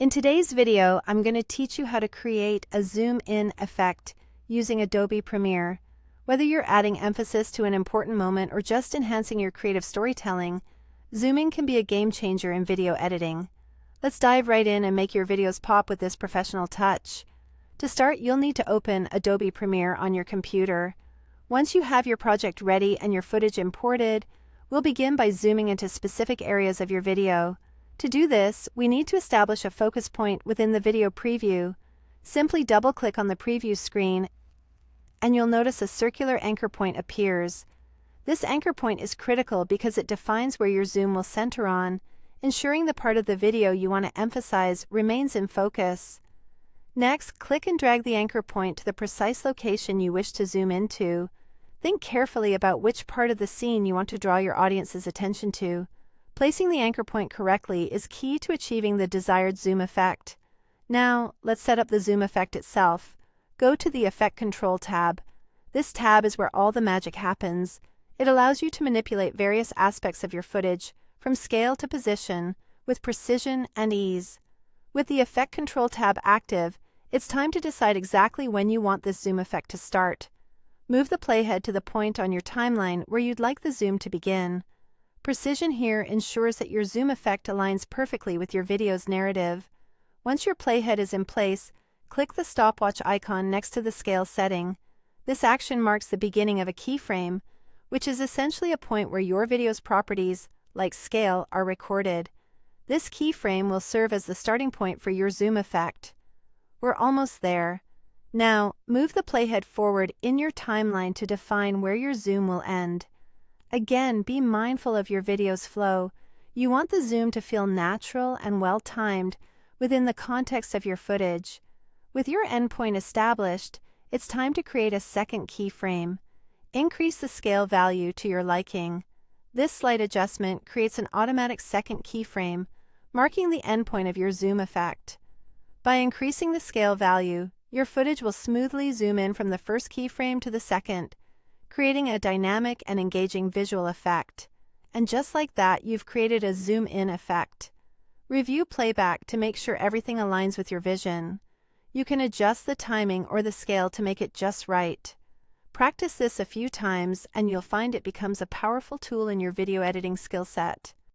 In today's video, I'm going to teach you how to create a zoom in effect using Adobe Premiere. Whether you're adding emphasis to an important moment or just enhancing your creative storytelling, zooming can be a game changer in video editing. Let's dive right in and make your videos pop with this professional touch. To start, you'll need to open Adobe Premiere on your computer. Once you have your project ready and your footage imported, we'll begin by zooming into specific areas of your video. To do this, we need to establish a focus point within the video preview. Simply double-click on the preview screen, and you'll notice a circular anchor point appears. This anchor point is critical because it defines where your zoom will center on, ensuring the part of the video you want to emphasize remains in focus. Next, click and drag the anchor point to the precise location you wish to zoom into. Think carefully about which part of the scene you want to draw your audience's attention to. Placing the anchor point correctly is key to achieving the desired zoom effect. Now, let's set up the zoom effect itself. Go to the Effect Control tab. This tab is where all the magic happens. It allows you to manipulate various aspects of your footage, from scale to position, with precision and ease. With the Effect Control tab active, it's time to decide exactly when you want this zoom effect to start. Move the playhead to the point on your timeline where you'd like the zoom to begin. Precision here ensures that your zoom effect aligns perfectly with your video's narrative. Once your playhead is in place, click the stopwatch icon next to the scale setting. This action marks the beginning of a keyframe, which is essentially a point where your video's properties, like scale, are recorded. This keyframe will serve as the starting point for your zoom effect. We're almost there. Now, move the playhead forward in your timeline to define where your zoom will end. Again, be mindful of your video's flow. You want the zoom to feel natural and well-timed within the context of your footage. With your endpoint established, it's time to create a second keyframe. Increase the scale value to your liking. This slight adjustment creates an automatic second keyframe, marking the endpoint of your zoom effect. By increasing the scale value, your footage will smoothly zoom in from the first keyframe to the second, creating a dynamic and engaging visual effect. And just like that, you've created a zoom-in effect. Review playback to make sure everything aligns with your vision. You can adjust the timing or the scale to make it just right. Practice this a few times, and you'll find it becomes a powerful tool in your video editing skill set.